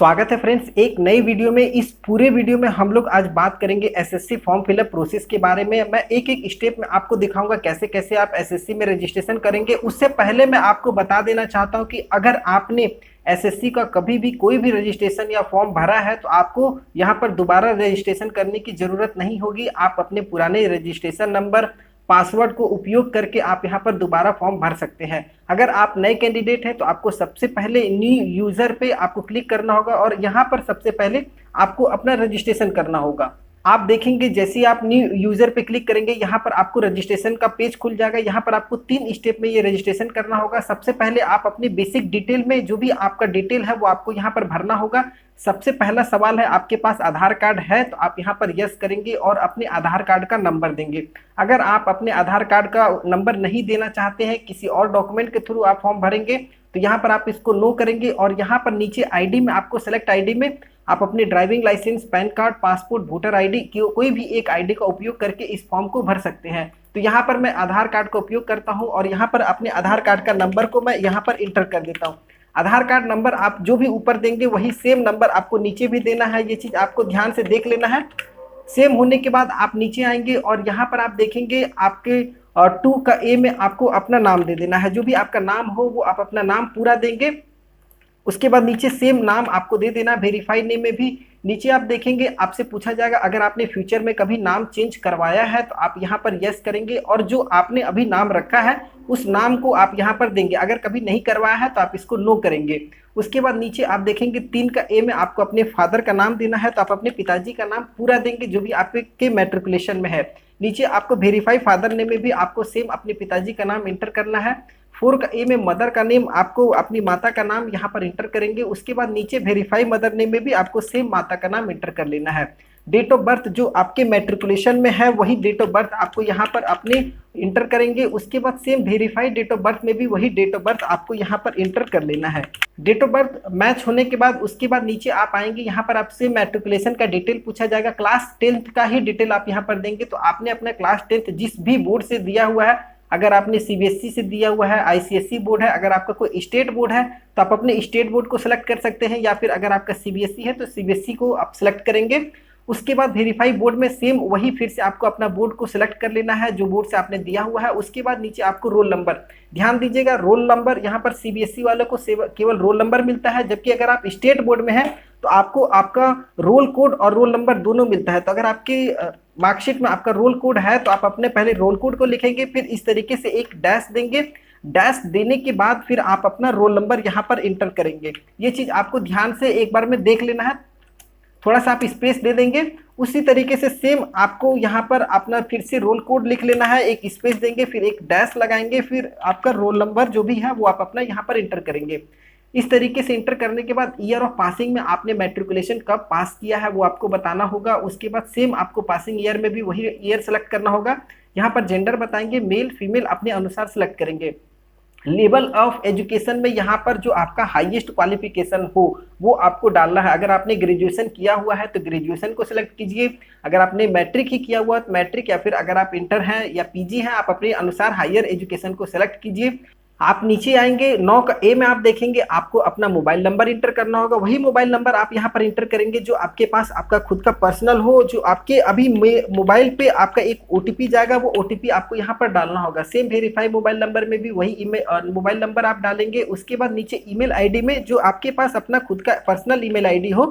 स्वागत है फ्रेंड्स एक नई वीडियो में। इस पूरे वीडियो में हम लोग आज बात करेंगे एसएससी फॉर्म फिलअप प्रोसेस के बारे में। मैं एक एक स्टेप में आपको दिखाऊंगा कैसे कैसे आप एसएससी में रजिस्ट्रेशन करेंगे। उससे पहले मैं आपको बता देना चाहता हूं कि अगर आपने एसएससी का कभी भी कोई भी रजिस्ट्रेशन या फॉर्म भरा है तो आपको यहां पर दोबारा रजिस्ट्रेशन करने की जरूरत नहीं होगी। आप अपने पुराने रजिस्ट्रेशन नंबर पासवर्ड को उपयोग करके आप यहां पर दोबारा फॉर्म भर सकते हैं। अगर आप नए कैंडिडेट हैं तो आपको सबसे पहले न्यू यूजर पे आपको क्लिक करना होगा और यहां पर सबसे पहले आपको अपना रजिस्ट्रेशन करना होगा। आप देखेंगे जैसे ही आप न्यू यूजर पे क्लिक करेंगे यहाँ पर आपको रजिस्ट्रेशन का पेज खुल जाएगा। यहाँ पर आपको 3 स्टेप में ये रजिस्ट्रेशन करना होगा। सबसे पहले आप अपनी बेसिक डिटेल में जो भी आपका डिटेल है वो आपको यहाँ पर भरना होगा। सबसे पहला सवाल है आपके पास आधार कार्ड है तो आप यहाँ पर यस करेंगे और अपने आधार कार्ड का नंबर देंगे। अगर आप अपने आधार कार्ड का नंबर नहीं देना चाहते हैं, किसी और डॉक्यूमेंट के थ्रू आप फॉर्म भरेंगे तो यहाँ पर आप इसको नो करेंगे और यहाँ पर नीचे आईडी में आपको सेलेक्ट आईडी में आप अपने driving licence, PAN card, passport, voter ID कोई भी एक आईडी का उपयोग करके इस फॉर्म को भर सकते हैं। तो यहाँ पर मैं आधार कार्ड का उपयोग करता हूँ और यहाँ पर अपने आधार कार्ड का नंबर को मैं यहाँ पर इंटर कर देता हूँ। आधार कार्ड नंबर आप जो भी ऊपर देंगे वही सेम नंबर आपको नीचे भी देना है। ये चीज आपको ध्यान से देख लेना है। सेम होने के बाद आप नीचे आएंगे और यहाँ पर आप देखेंगे आपके 2 का ए में आपको अपना नाम दे देना है। जो भी आपका नाम हो वो आप अपना नाम पूरा देंगे। उसके बाद नीचे सेम नाम आपको दे देना। वेरीफाइड नेम में भी नीचे आप देखेंगे आपसे पूछा जाएगा अगर आपने फ्यूचर में कभी नाम चेंज करवाया है तो आप यहाँ पर यस करेंगे और जो आपने अभी नाम रखा है उस नाम को आप यहाँ पर देंगे। अगर कभी नहीं करवाया है तो आप इसको नो करेंगे। उसके बाद नीचे आप देखेंगे 3 का ए में आपको अपने फादर का नाम देना है तो आप अपने पिताजी का नाम पूरा देंगे जो भी आपके मैट्रिकुलेशन में है। नीचे आपको वेरीफाई फादर नेम में भी आपको सेम अपने पिताजी का नाम एंटर करना है। 4 का ए में मदर का नेम आपको अपनी माता का नाम यहाँ पर इंटर करेंगे। उसके बाद नीचे वेरीफाई मदर नेम में भी आपको सेम माता का नाम इंटर कर लेना है। डेट ऑफ बर्थ जो आपके मैट्रिकुलेशन में है वही डेट ऑफ बर्थ आपको यहाँ पर अपने इंटर करेंगे। उसके बाद same verified date of birth में भी वही डेट ऑफ बर्थ आपको यहाँ पर इंटर कर लेना है। डेट ऑफ बर्थ मैच होने के बाद उसके बाद नीचे आप आएंगे, यहाँ पर आपसे मैट्रिकुलेशन का डिटेल पूछा जाएगा। क्लास 10th का ही डिटेल आप यहाँ पर देंगे। तो आपने अपना क्लास 10th जिस भी बोर्ड से दिया हुआ है, अगर आपने सीबीएसई से दिया हुआ है, आईसीएसई बोर्ड है, अगर आपका कोई स्टेट बोर्ड है तो आप अपने स्टेट बोर्ड को सिलेक्ट कर सकते हैं या फिर अगर आपका सीबीएसई है तो सीबीएसई को आप सिलेक्ट करेंगे। उसके बाद वेरीफाई बोर्ड में सेम वही फिर से आपको अपना बोर्ड को सिलेक्ट कर लेना है जो बोर्ड से आपने दिया हुआ है। उसके बाद नीचे आपको रोल नंबर, ध्यान दीजिएगा रोल नंबर यहाँ पर सीबीएसई वालों को केवल रोल नंबर मिलता है, जबकि अगर आप स्टेट बोर्ड में हैं तो आपको आपका रोल कोड और रोल नंबर दोनों मिलता है। तो अगर आपकी मार्कशीट में आपका रोल कोड है तो आप अपने पहले रोल कोड को लिखेंगे, फिर इस तरीके से एक डैश देंगे। डैश देने के बाद फिर आप अपना रोल नंबर यहाँ पर इंटर करेंगे। ये चीज आपको ध्यान से एक बार में देख लेना है। थोड़ा सा आप स्पेस दे देंगे। उसी तरीके से सेम आपको यहाँ पर अपना फिर से रोल कोड लिख लेना है, एक स्पेस देंगे, फिर एक डैश लगाएंगे, फिर आपका रोल नंबर जो भी है वो आप अपना यहाँ पर इंटर करेंगे। इस तरीके से इंटर करने के बाद ईयर ऑफ पासिंग में आपने मैट्रिकुलेशन कब पास किया है वो आपको बताना होगा। उसके बाद सेम आपको पासिंग ईयर में भी वही ईयर सेलेक्ट करना होगा। यहाँ पर जेंडर बताएंगे, मेल फीमेल अपने अनुसार सेलेक्ट करेंगे। लेवल ऑफ एजुकेशन में यहाँ पर जो आपका हाईएस्ट क्वालिफिकेशन हो वो आपको डालना है। अगर आपने ग्रेजुएशन किया हुआ है तो ग्रेजुएशन को सिलेक्ट कीजिए। अगर आपने मैट्रिक ही किया हुआ है तो मैट्रिक, या फिर अगर आप इंटर हैं या पीजी हैं आप अपने अनुसार हायर एजुकेशन को सिलेक्ट कीजिए। आप नीचे आएंगे 9 का ए में आप देखेंगे आपको अपना मोबाइल नंबर इंटर करना होगा। वही मोबाइल नंबर आप यहाँ पर इंटर करेंगे जो आपके पास आपका खुद का पर्सनल हो, जो आपके अभी मोबाइल पे आपका एक ओटीपी जाएगा वो ओटीपी आपको यहाँ पर डालना होगा। सेम वेरीफाई मोबाइल नंबर में भी वही मोबाइल नंबर आप डालेंगे। उसके बाद नीचे ईमेल आईडी में जो आपके पास अपना खुद का पर्सनल ईमेल आईडी हो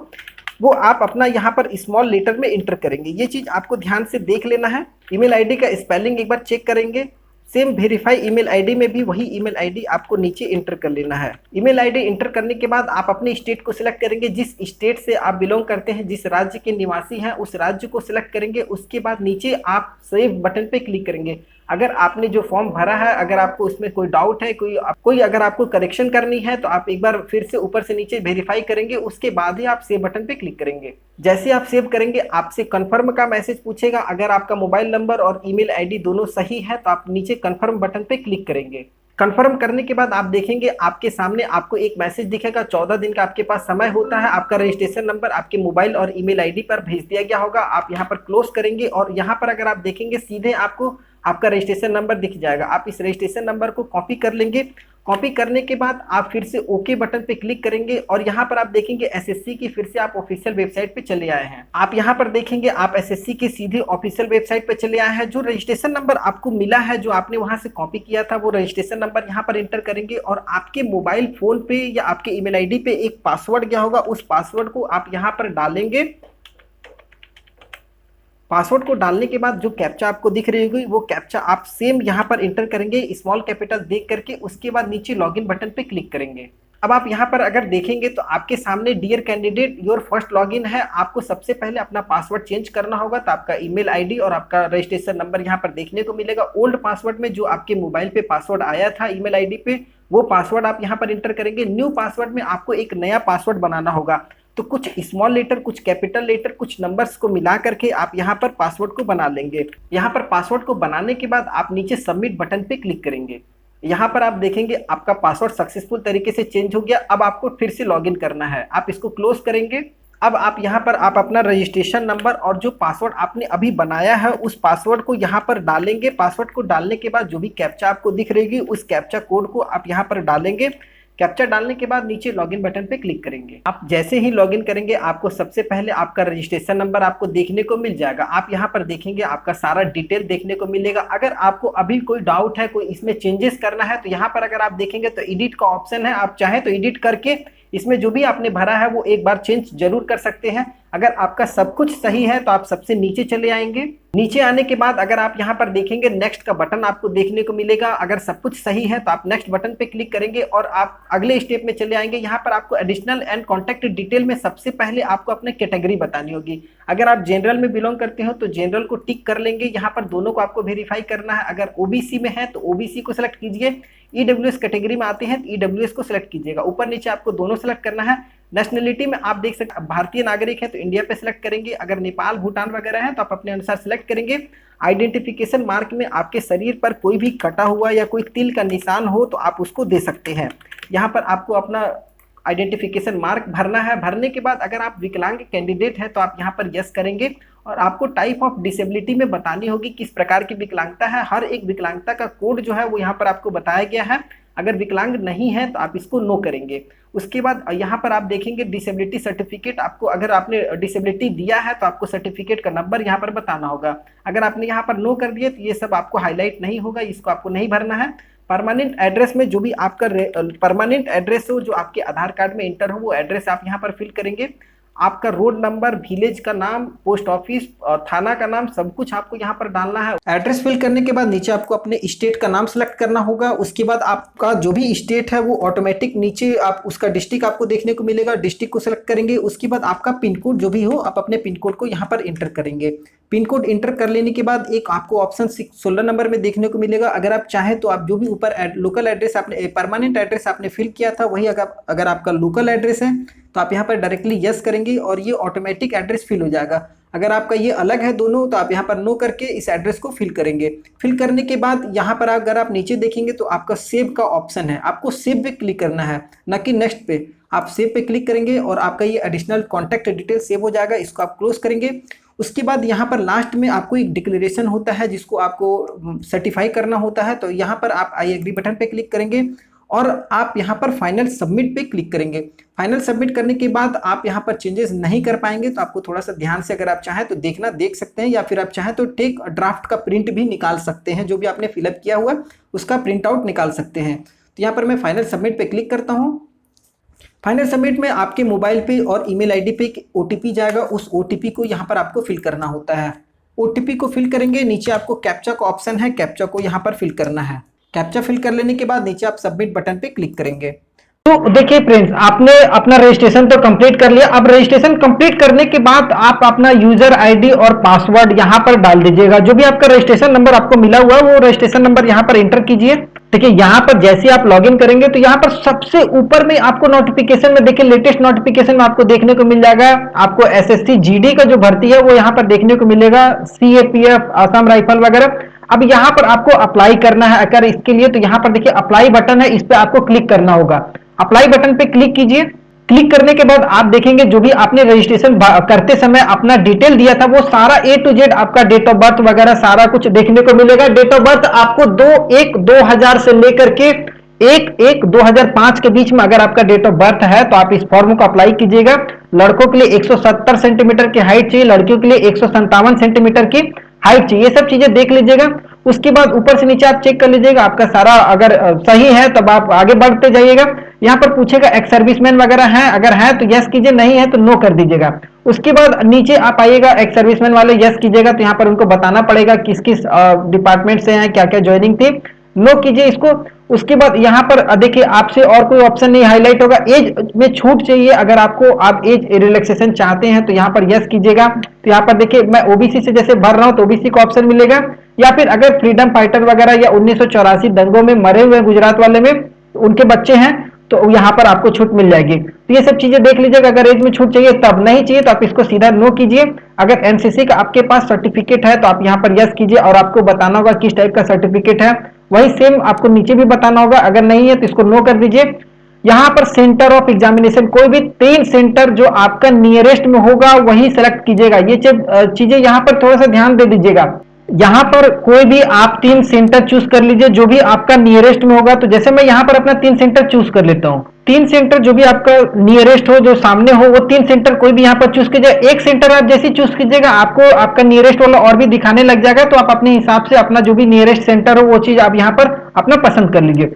वो आप अपना यहाँ पर स्मॉल लेटर में इंटर करेंगे। ये चीज आपको ध्यान से देख लेना है। ईमेल आईडी का स्पेलिंग एक बार चेक करेंगे। सेम वेरीफाई ईमेल आईडी में भी वही ईमेल आईडी आपको नीचे इंटर कर लेना है। ईमेल आईडी इंटर करने के बाद आप अपने स्टेट को सिलेक्ट करेंगे, जिस स्टेट से आप बिलोंग करते हैं, जिस राज्य के निवासी हैं उस राज्य को सिलेक्ट करेंगे। उसके बाद नीचे आप सेव बटन पे क्लिक करेंगे। अगर आपने जो फॉर्म भरा है अगर आपको उसमें कोई डाउट है, कोई अगर आपको करेक्शन करनी है तो आप एक बार फिर से ऊपर से नीचे वेरीफाई करेंगे। उसके बाद ही आप सेव बटन पे क्लिक करेंगे। जैसे आप सेव करेंगे आपसे कंफर्म का मैसेज पूछेगा। अगर आपका मोबाइल नंबर और ईमेल आईडी दोनों सही है तो आप नीचे कंफर्म बटन पे क्लिक करेंगे। कंफर्म करने के बाद आप देखेंगे आपके सामने आपको एक मैसेज दिखेगा। 14 दिन का आपके पास समय होता है। आपका रजिस्ट्रेशन नंबर आपके मोबाइल और ईमेल आईडी पर भेज दिया गया होगा। आप यहाँ पर क्लोज करेंगे और यहाँ पर अगर आप देखेंगे सीधे आपको आपका रजिस्ट्रेशन नंबर दिख जाएगा। आप इस रजिस्ट्रेशन नंबर को कॉपी कर लेंगे। कॉपी करने के बाद आप फिर से ओके बटन पे क्लिक करेंगे और यहाँ पर आप देखेंगे एसएससी की फिर से आप ऑफिशियल वेबसाइट पे चले आए हैं। आप यहाँ पर देखेंगे आप एसएससी की सीधे ऑफिशियल वेबसाइट पे चले आए हैं। जो रजिस्ट्रेशन नंबर आपको मिला है, जो आपने वहां से कॉपी किया था, वो रजिस्ट्रेशन नंबर यहाँ पर एंटर करेंगे और आपके मोबाइल फोन पे या आपके ईमेल आईडी पे एक पासवर्ड गया होगा, उस पासवर्ड को आप यहाँ पर डालेंगे। पासवर्ड को डालने के बाद जो कैप्चा आपको दिख रही होगी, वो कैप्चा आप सेम यहाँ पर एंटर करेंगे स्मॉल कैपिटल देख करके। उसके बाद नीचे लॉगिन बटन पे क्लिक करेंगे। अब आप यहाँ पर अगर देखेंगे तो आपके सामने dear candidate your first login है। आपको सबसे पहले अपना पासवर्ड चेंज करना होगा, तो आपका ईमेल आईडी और आपका रजिस्ट्रेशन नंबर यहाँ पर देखने को मिलेगा। ओल्ड पासवर्ड में जो आपके मोबाइल पे पासवर्ड आया था ईमेल आईडी पे, वो पासवर्ड आप यहाँ पर एंटर करेंगे। न्यू पासवर्ड में आपको एक नया पासवर्ड बनाना होगा, तो कुछ स्मॉल लेटर, कुछ कैपिटल लेटर, कुछ नंबर्स को मिला करके आप यहाँ पर पासवर्ड को बना लेंगे। यहाँ पर पासवर्ड को बनाने के बाद आप नीचे सबमिट बटन पे क्लिक करेंगे। यहाँ पर आप देखेंगे आपका पासवर्ड सक्सेसफुल तरीके से चेंज हो गया। अब आपको फिर से लॉगिन करना है, आप इसको क्लोज करेंगे। अब आप यहाँ पर आप अपना रजिस्ट्रेशन नंबर और जो पासवर्ड आपने अभी बनाया है उस पासवर्ड को यहाँ पर डालेंगे। पासवर्ड को डालने के बाद जो भी कैप्चा आपको दिख रहेगी उस कैप्चा कोड को आप यहाँ पर डालेंगे। कैप्चा डालने के बाद नीचे लॉगिन बटन पे क्लिक करेंगे। आप जैसे ही लॉगिन करेंगे आपको सबसे पहले आपका रजिस्ट्रेशन नंबर आपको देखने को मिल जाएगा। आप यहाँ पर देखेंगे आपका सारा डिटेल देखने को मिलेगा। अगर आपको अभी कोई डाउट है, कोई इसमें चेंजेस करना है, तो यहाँ पर अगर आप देखेंगे तो एडिट का ऑप्शन है। आप चाहे तो एडिट करके इसमें जो भी आपने भरा है वो एक बार चेंज जरूर कर सकते हैं। अगर आपका सब कुछ सही है तो आप सबसे नीचे चले आएंगे। नीचे आने के बाद अगर आप यहाँ पर देखेंगे नेक्स्ट का बटन आपको देखने को मिलेगा। अगर सब कुछ सही है तो आप नेक्स्ट बटन पे क्लिक करेंगे और आप अगले स्टेप में चले आएंगे। यहाँ पर आपको एडिशनल एंड कॉन्टैक्ट डिटेल में सबसे पहले आपको अपने कैटेगरी बतानी होगी। अगर आप जनरल में बिलोंग करते हो तो जनरल को टिक कर लेंगे। यहाँ पर दोनों को आपको वेरीफाई करना है। अगर ओबीसी में है तो ओबीसी को सिलेक्ट कीजिए। ईडब्ल्यूएस कैटेगरी में आते हैं तो ईडब्ल्यूएस को सिलेक्ट कीजिएगा। ऊपर नीचे आपको दोनों सिलेक्ट करना है। नेशनलिटी में आप देख सकते हैं भारतीय नागरिक है तो इंडिया पे सिलेक्ट करेंगे। अगर नेपाल, भूटान वगैरह है तो आप अपने अनुसार सिलेक्ट करेंगे। आइडेंटिफिकेशन मार्क में आपके शरीर पर कोई भी कटा हुआ या कोई तिल का निशान हो तो आप उसको दे सकते हैं। यहाँ पर आपको अपना आइडेंटिफिकेशन मार्क भरना है। भरने के बाद अगर आप विकलांग कैंडिडेट हैं तो आप यहाँ पर यस करेंगे और आपको टाइप ऑफ डिसेबिलिटी में बतानी होगी किस प्रकार की विकलांगता है। हर एक विकलांगता का कोड जो है वो यहाँ पर आपको बताया गया है। अगर विकलांग नहीं है तो आप इसको नो करेंगे। उसके बाद यहाँ पर आप देखेंगे डिसेबिलिटी सर्टिफिकेट। आपको अगर आपने डिसेबिलिटी दिया है तो आपको सर्टिफिकेट का नंबर यहाँ पर बताना होगा। अगर आपने यहाँ पर नो कर दिया तो ये सब आपको हाईलाइट नहीं होगा, इसको आपको नहीं भरना है। परमानेंट एड्रेस में जो भी आपका परमानेंट एड्रेस हो, जो आपके आधार कार्ड में इंटर हो, वो एड्रेस आप यहाँ पर फिल करेंगे। आपका रोड नंबर, विलेज का नाम, पोस्ट ऑफिस और थाना का नाम, सब कुछ आपको यहाँ पर डालना है। एड्रेस फिल करने के बाद नीचे आपको अपने स्टेट का नाम सेलेक्ट करना होगा। उसके बाद आपका जो भी स्टेट है वो ऑटोमेटिक नीचे आप उसका डिस्ट्रिक्ट आपको देखने को मिलेगा, डिस्ट्रिक्ट को सिलेक्ट करेंगे। उसके बाद आपका पिन कोड जो भी हो आप अपने पिन कोड को यहाँ पर इंटर करेंगे। पिन कोड इंटर कर लेने के बाद एक आपको ऑप्शन 16 नंबर में देखने को मिलेगा। अगर आप चाहें तो आप जो भी ऊपर लोकल एड्रेस आपने परमानेंट एड्रेस आपने फिल किया था वही अगर आपका लोकल एड्रेस है तो आप यहाँ पर डायरेक्टली यस करेंगे और ये ऑटोमेटिक एड्रेस फिल हो जाएगा। अगर आपका ये अलग है दोनों तो आप यहाँ पर नो करके इस एड्रेस को फिल करेंगे। फिल करने के बाद यहाँ पर अगर आप नीचे देखेंगे तो आपका सेव का ऑप्शन है। आपको सेव पे क्लिक करना है, ना कि नेक्स्ट पे। आप सेव पे क्लिक करेंगे और आपका ये एडिशनल कॉन्टैक्ट डिटेल सेव हो जाएगा। इसको आप क्लोज करेंगे। उसके बाद यहाँ पर लास्ट में आपको एक डिक्लेरेशन होता है जिसको आपको सर्टिफाई करना होता है। तो यहाँ पर आप आई एग्री बटन पे क्लिक करेंगे और आप यहाँ पर फाइनल सबमिट पे क्लिक करेंगे। फाइनल सबमिट करने के बाद आप यहाँ पर चेंजेस नहीं कर पाएंगे, तो आपको थोड़ा सा ध्यान से अगर आप चाहें तो देखना देख सकते हैं, या फिर आप चाहें तो टेक ड्राफ्ट का प्रिंट भी निकाल सकते हैं। जो भी आपने फिलअप किया हुआ उसका प्रिंट आउट निकाल सकते हैं। तो यहाँ पर मैं फाइनल सबमिट पे क्लिक करता हूँ। फाइनल सबमिट में आपके मोबाइल पे और ईमेल आईडी पे एक ओटीपी जाएगा। उस ओटीपी को यहाँ पर आपको फिल करना होता है। ओटीपी को फिल करेंगे, नीचे आपको कैप्चा का ऑप्शन है, कैप्चा को यहाँ पर फिल करना है। कैप्चा फिल कर लेने के बाद नीचे आप सबमिट बटन पे क्लिक करेंगे। तो देखिए फ्रेंड्स, आपने अपना रजिस्ट्रेशन तो कंप्लीट कर लिया। अब रजिस्ट्रेशन कंप्लीट करने के बाद आप अपना यूजर आईडी और पासवर्ड यहाँ पर डाल दीजिएगा। जो भी आपका रजिस्ट्रेशन नंबर आपको मिला हुआ है वो रजिस्ट्रेशन नंबर यहाँ पर एंटर कीजिए। देखिए यहाँ पर जैसे आप लॉगिन करेंगे तो यहाँ पर सबसे ऊपर में आपको नोटिफिकेशन में देखिए लेटेस्ट नोटिफिकेशन में आपको देखने को मिल जाएगा। आपको एसएससी जीडी का जो भर्ती है वो यहाँ पर देखने को मिलेगा, सीएपीएफ, आसाम राइफल वगैरह। अब यहाँ पर आपको अप्लाई करना है अगर इसके लिए, तो यहाँ पर देखिए अप्लाई बटन है, इस पर आपको क्लिक करना होगा। अप्लाई बटन पे क्लिक कीजिए। क्लिक करने के बाद आप देखेंगे जो भी आपने रजिस्ट्रेशन करते समय अपना डिटेल दिया था वो सारा ए टू जेड आपका डेट ऑफ बर्थ वगैरह सारा कुछ देखने को मिलेगा। डेट ऑफ बर्थ आपको 2/1/2000 से लेकर के 1/1/2005 के बीच में अगर आपका डेट ऑफ बर्थ है तो आप इस फॉर्म को अप्लाई कीजिएगा। लड़कों के लिए 170 सेंटीमीटर की हाइट चाहिए, लड़कियों के लिए 157 सेंटीमीटर की हाइट चाहिए। ये सब चीजें देख लीजिएगा। उसके बाद ऊपर से नीचे आप चेक कर लीजिएगा आपका सारा अगर सही है तब आप आगे बढ़ते जाइएगा। यहाँ पर पूछेगा एक्स सर्विसमैन वगैरह है, अगर है तो यस कीजिए, नहीं है तो नो कर दीजिएगा। उसके बाद नीचे आप आइएगा, एक्स सर्विसमैन वाले यस कीजिएगा तो यहाँ पर उनको बताना पड़ेगा किस किस डिपार्टमेंट से हैं, क्या क्या ज्वाइनिंग थी, नो कीजिए इसको। उसके बाद यहाँ पर देखिए आपसे और कोई ऑप्शन नहीं हाईलाइट होगा। एज में छूट चाहिए, अगर आपको आप एज रिलैक्सेशन चाहते हैं तो यहाँ पर यस कीजिएगा। तो यहाँ पर देखिए मैं ओबीसी से जैसे भर रहा हूँ तो ओबीसी का ऑप्शन मिलेगा, या फिर अगर फ्रीडम फाइटर वगैरह या 1984 दंगों में मरे हुए गुजरात वाले में उनके बच्चे हैं तो यहाँ पर आपको छूट मिल जाएगी। तो ये सब चीजें देख लीजिएगा, अगर एज में छूट चाहिए तब, नहीं चाहिए तो आप इसको सीधा नो कीजिए। अगर एनसीसी का आपके पास सर्टिफिकेट है तो आप यहाँ पर यस कीजिए और आपको बताना होगा किस टाइप का सर्टिफिकेट है, वही सेम आपको नीचे भी बताना होगा। अगर नहीं है तो इसको नो कर दीजिए। यहाँ पर सेंटर ऑफ एग्जामिनेशन कोई भी 3 सेंटर जो आपका नियरेस्ट में होगा वही सेलेक्ट कीजिएगा। ये चीजें यहाँ पर थोड़ा सा ध्यान दे दीजिएगा। यहाँ पर कोई भी आप 3 सेंटर चूज कर लीजिए जो भी आपका नियरेस्ट में होगा। तो जैसे मैं यहाँ पर अपना 3 सेंटर चूज कर लेता हूँ। 3 सेंटर जो भी आपका नियरेस्ट हो, जो सामने हो, वो 3 सेंटर कोई भी यहाँ पर चूज कीजिए। एक सेंटर आप जैसे चूज कीजिएगा आपको आपका नियरेस्ट वाला और भी दिखाने लग जाएगा, तो आप अपने हिसाब से अपना जो भी नियरेस्ट सेंटर हो वो चीज आप यहाँ पर अपना पसंद कर लीजिए।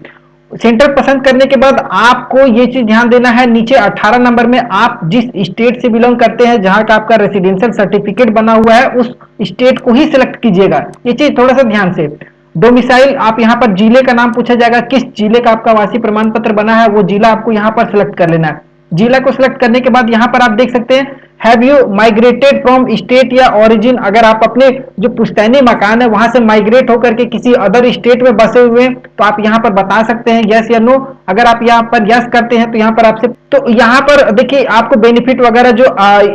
सेंटर पसंद करने के बाद आपको ये चीज ध्यान देना है, नीचे 18 नंबर में आप जिस स्टेट से बिलोंग करते हैं, जहां का आपका रेसिडेंशियल सर्टिफिकेट बना हुआ है, उस स्टेट को ही सिलेक्ट कीजिएगा। ये चीज थोड़ा सा ध्यान से। डोमिसाइल आप यहाँ पर जिले का नाम पूछा जाएगा, किस जिले का आपका आवासीय प्रमाण पत्र बना है वो जिला आपको यहाँ पर सिलेक्ट कर लेना है। जिला को सिलेक्ट करने के बाद यहाँ पर आप देख सकते हैं have you migrated from state या ओरिजिन, अगर आप अपने जो पुश्तैनी मकान है वहां से माइग्रेट होकर के किसी अदर स्टेट में बसे हुए हैं तो आप यहाँ पर बता सकते हैं यस या नो। अगर आप यहाँ पर यस करते हैं तो यहाँ पर आपसे, तो यहाँ पर देखिए आपको बेनिफिट वगैरह जो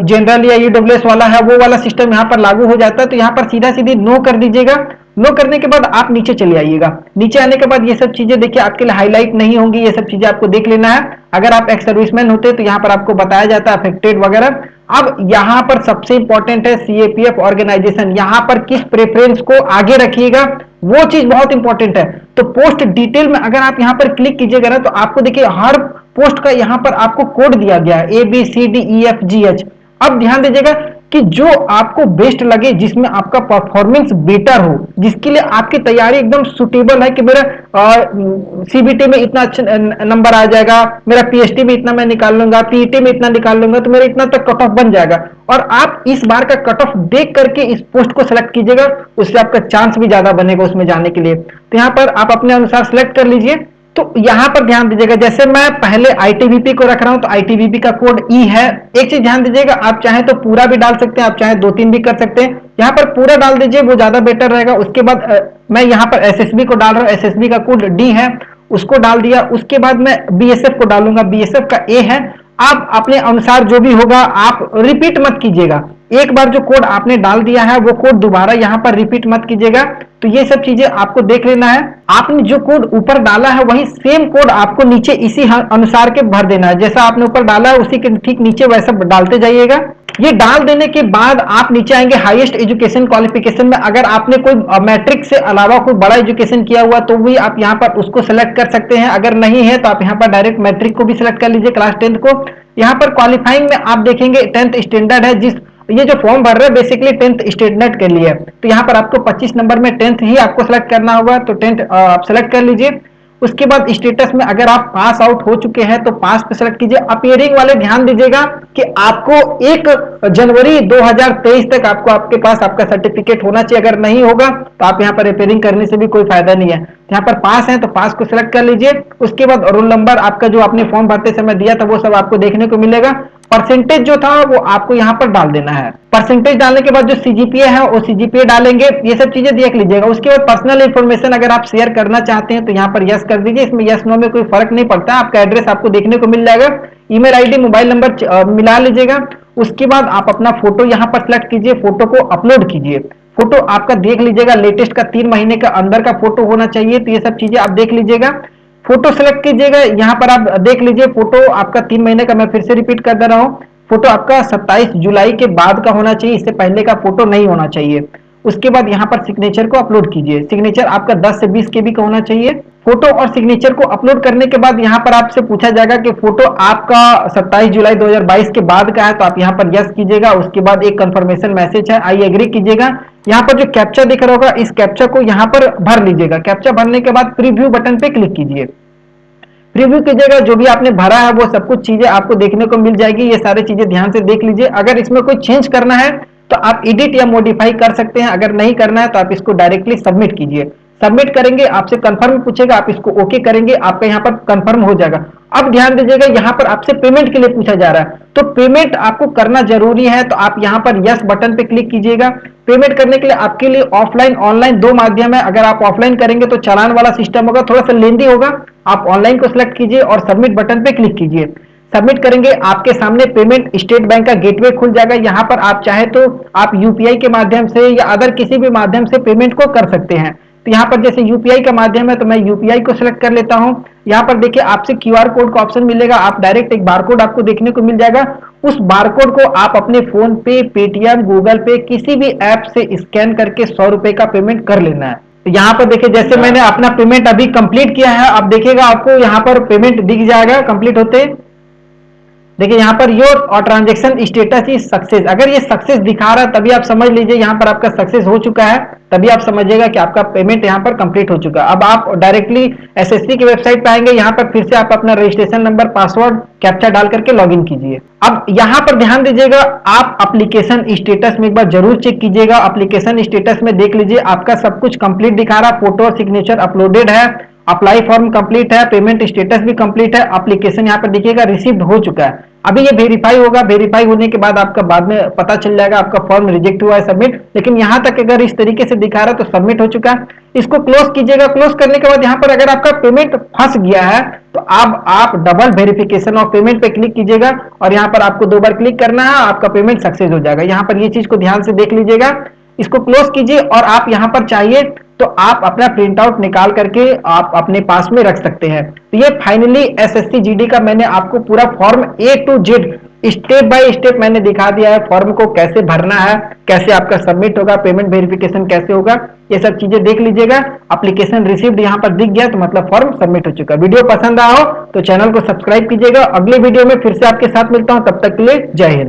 जनरल या ईडब्ल्यूएस वाला है वो वाला सिस्टम यहाँ पर लागू हो जाता है। तो यहाँ पर सीधा सीधी नो कर दीजिएगा। नो करने के बाद आप नीचे चले आइएगा। नीचे आने के बाद ये सब चीजें देखिए आपके लिए हाईलाइट नहीं होंगी, ये सब चीजें आपको देख लेना है। अगर आप एक्स सर्विसमैन होते तो यहाँ पर आपको बताया जाता है अफेक्टेड वगैरह। अब यहाँ पर सबसे इंपॉर्टेंट है सीएपीएफ ऑर्गेनाइजेशन, यहाँ पर किस प्रेफरेंस को आगे रखिएगा वो चीज बहुत इंपॉर्टेंट है। तो पोस्ट डिटेल में अगर आप यहाँ पर क्लिक कीजिएगा ना तो आपको देखिए हर पोस्ट का यहाँ पर आपको कोड दिया गया है ABCDEFGH। अब ध्यान दीजिएगा कि जो आपको बेस्ट लगे, जिसमें आपका परफॉर्मेंस बेटर हो, जिसके लिए आपकी तैयारी एकदम सुटेबल है कि मेरा सीबीटी में इतना अच्छा नंबर आ जाएगा, मेरा पीएचडी में इतना मैं निकाल लूंगा, पीईटी में इतना निकाल लूंगा, तो मेरा इतना तक कट ऑफ बन जाएगा। और आप इस बार का कट ऑफ देख करके इस पोस्ट को सिलेक्ट कीजिएगा, उससे आपका चांस भी ज्यादा बनेगा उसमें जाने के लिए। तो यहाँ पर आप अपने अनुसार सिलेक्ट कर लीजिए। तो यहां पर ध्यान दीजिएगा, जैसे मैं पहले आईटीबीपी को रख रहा हूं तो आईटीबीपी का कोड ई है। एक चीज ध्यान दीजिएगा, आप चाहें तो पूरा भी डाल सकते हैं, आप चाहें 2-3 भी कर सकते हैं। यहां पर पूरा डाल दीजिए, वो ज्यादा बेटर रहेगा। उसके बाद मैं यहां पर एसएसबी को डाल रहा हूं, एसएसबी का कोड डी है, उसको डाल दिया। उसके बाद मैं बीएसएफ को डालूंगा, बीएसएफ का ए है। आप अपने अनुसार जो भी होगा आप रिपीट मत कीजिएगा। एक बार जो कोड आपने डाल दिया है वो कोड दोबारा यहां पर रिपीट मत कीजिएगा। तो ये सब चीजें आपको देख लेना है। आपने जो कोड ऊपर डाला है वही सेम कोड आपको नीचे इसी अनुसार के भर देना है। जैसा आपने ऊपर डाला है उसी के ठीक नीचे वैसा डालते जाइएगा। ये डाल देने के बाद आप नीचे आएंगे हाईएस्ट एजुकेशन क्वालिफिकेशन में। अगर आपने कोई मैट्रिक से अलावा कोई बड़ा एजुकेशन किया हुआ तो भी आप यहाँ पर उसको सिलेक्ट कर सकते हैं। अगर नहीं है तो आप यहाँ पर डायरेक्ट मैट्रिक को भी सिलेक्ट कर लीजिए, क्लास 10th को। यहाँ पर क्वालिफाइंग में आप देखेंगे 10th स्टैंडर्ड है। जिस ये जो फॉर्म भर रहे हैं बेसिकली 10th स्टैंडर्ड के लिए, तो यहाँ पर आपको 25 नंबर में 10th ही आपको सिलेक्ट करना होगा। तो 10th आप सिलेक्ट कर लीजिए। उसके बाद स्टेटस में अगर आप पास आउट हो चुके हैं तो पास पे सेलेक्ट कीजिए। अपीयरिंग वाले ध्यान दीजिएगा कि आपको 1 जनवरी 2023 तक आपको आपके पास आपका सर्टिफिकेट होना चाहिए। अगर नहीं होगा तो आप यहाँ पर अपीयरिंग करने से भी कोई फायदा नहीं है। यहाँ पर पास है तो पास को सिलेक्ट कर लीजिए। उसके बाद रोल नंबर आपका जो आपने फॉर्म भरते समय दिया था वो सब आपको देखने को मिलेगा। परसेंटेज जो था वो आपको यहाँ पर डाल देना है। परसेंटेज डालने के बाद जो सीजीपीए है वो सीजीपीए डालेंगे। ये सब चीजें देख लीजिएगा। उसके बाद पर्सनल इंफॉर्मेशन अगर आप शेयर करना चाहते हैं तो यहाँ पर यस कर दीजिए। इसमें यस नो में कोई फर्क नहीं पड़ता। आपका एड्रेस आपको देखने को मिल जाएगा, ईमेल आईडी मोबाइल नंबर मिला लीजिएगा। उसके बाद आप अपना फोटो यहाँ पर सिलेक्ट कीजिए, फोटो को अपलोड कीजिए। फोटो आपका देख लीजिएगा लेटेस्ट का 3 महीने का अंदर का फोटो होना चाहिए। तो ये सब चीजें आप देख लीजिएगा। फोटो सेलेक्ट कीजिएगा, यहाँ पर आप देख लीजिए फोटो आपका 3 महीने का, मैं फिर से रिपीट कर दे रहा हूँ, फोटो आपका 27 जुलाई के बाद का होना चाहिए, इससे पहले का फोटो नहीं होना चाहिए। उसके बाद यहाँ पर सिग्नेचर को अपलोड कीजिए, सिग्नेचर आपका 10 से 20 केबी का होना चाहिए। फोटो और सिग्नेचर को अपलोड करने के बाद यहाँ पर आपसे पूछा जाएगा कि फोटो आपका 27 जुलाई 2022 के बाद का है, तो आप यहाँ पर यस कीजिएगा। उसके बाद एक कंफर्मेशन मैसेज है, आई एग्री कीजिएगा। यहाँ पर जो कैप्चा दिख रहा होगा, इस कैप्चा को यहाँ पर भर लीजिएगा। कैप्चा भरने के बाद प्रीव्यू बटन पे क्लिक कीजिए, प्रीव्यू कीजिएगा। जो भी आपने भरा है वो सब कुछ चीजें आपको देखने को मिल जाएगी, ये सारी चीजें ध्यान से देख लीजिए। अगर इसमें कोई चेंज करना है तो आप एडिट या मॉडिफाई कर सकते हैं, अगर नहीं करना है तो आप इसको डायरेक्टली सबमिट कीजिए। सबमिट करेंगे, आपसे कंफर्म पूछेगा, आप इसको ओके करेंगे, आपका यहाँ पर कंफर्म हो जाएगा। अब ध्यान दीजिएगा, यहाँ पर आपसे पेमेंट के लिए पूछा जा रहा है, तो पेमेंट आपको करना जरूरी है, तो आप यहाँ पर यस बटन पे क्लिक कीजिएगा। पेमेंट करने के लिए आपके लिए ऑफलाइन ऑनलाइन दो माध्यम है। अगर आप ऑफलाइन करेंगे तो चालान वाला सिस्टम होगा, थोड़ा सा लेंदी होगा। आप ऑनलाइन को सिलेक्ट कीजिए और सबमिट बटन पे क्लिक कीजिए। सबमिट करेंगे, आपके सामने पेमेंट स्टेट बैंक का गेटवे खुल जाएगा। यहाँ पर आप चाहे तो आप यूपीआई के माध्यम से या अदर किसी भी माध्यम से पेमेंट को कर सकते हैं। तो यहाँ पर जैसे यूपीआई का माध्यम है तो मैं यूपीआई को सिलेक्ट कर लेता हूँ। यहाँ पर देखिए आपसे क्यूआर कोड का ऑप्शन मिलेगा, आप डायरेक्ट एक बारकोड आपको देखने को मिल जाएगा। उस बारकोड को आप अपने फोन पे, पेटीएम, गूगल पे किसी भी ऐप से स्कैन करके 100 रुपए का पेमेंट कर लेना है। तो यहाँ पर देखिए जैसे मैंने अपना पेमेंट अभी कंप्लीट किया है, अब देखिएगा आपको यहाँ पर पेमेंट दिख जाएगा कंप्लीट होते। देखिए यहाँ पर योर और ट्रांजेक्शन स्टेटस इज सक्सेस, अगर ये सक्सेस दिखा रहा है तभी आप समझ लीजिए यहाँ पर आपका सक्सेस हो चुका है, तभी आप समझिएगा कि आपका पेमेंट यहाँ पर कंप्लीट हो चुका है। अब आप डायरेक्टली एसएससी की वेबसाइट पे आएंगे, यहाँ पर फिर से आप अपना रजिस्ट्रेशन नंबर, पासवर्ड, कैप्चा डाल करके लॉगिन कीजिए। अब यहाँ पर ध्यान दीजिएगा, आप एप्लीकेशन स्टेटस में एक बार जरूर चेक कीजिएगा। एप्लीकेशन स्टेटस में देख लीजिए आपका सब कुछ कंप्लीट दिखा रहा, फोटो और सिग्नेचर अपलोडेड है, अप्लाई फॉर्म कंप्लीट है, पेमेंट स्टेटस भी कंप्लीट है, एप्लीकेशन यहाँ पर देखिएगा रिसीव्ड हो चुका है। अभी ये वेरीफाई होगा, वेरीफाई होने के बाद आपका बाद में पता चल जाएगा आपका फॉर्म रिजेक्ट हुआ है सबमिट, लेकिन यहाँ तक अगर इस तरीके से दिखा रहा है तो सबमिट हो चुका है। इसको क्लोज कीजिएगा। क्लोज करने के बाद यहाँ पर अगर आपका पेमेंट फंस गया है तो अब आप डबल वेरिफिकेशन ऑफ पेमेंट पे क्लिक कीजिएगा और यहाँ पर आपको 2 बार क्लिक करना है, आपका पेमेंट सक्सेस हो जाएगा। यहाँ पर ये चीज को ध्यान से देख लीजिएगा। इसको क्लोज कीजिए और आप यहाँ पर चाहिए तो आप अपना प्रिंट आउट निकाल करके आप अपने पास में रख सकते हैं। तो ये फाइनली एसएससी जीडी का मैंने आपको पूरा form A to Z step by step मैंने दिखा दिया है। फॉर्म को कैसे भरना है, कैसे आपका सबमिट होगा, पेमेंट वेरिफिकेशन कैसे होगा, ये सब चीजें देख लीजिएगा। एप्लीकेशन रिसीव्ड यहाँ पर दिख गया तो मतलब फॉर्म सबमिट हो चुका। वीडियो पसंद आया हो तो चैनल को सब्सक्राइब कीजिएगा। अगले वीडियो में फिर से आपके साथ मिलता हूं, तब तक के लिए जय हिंद।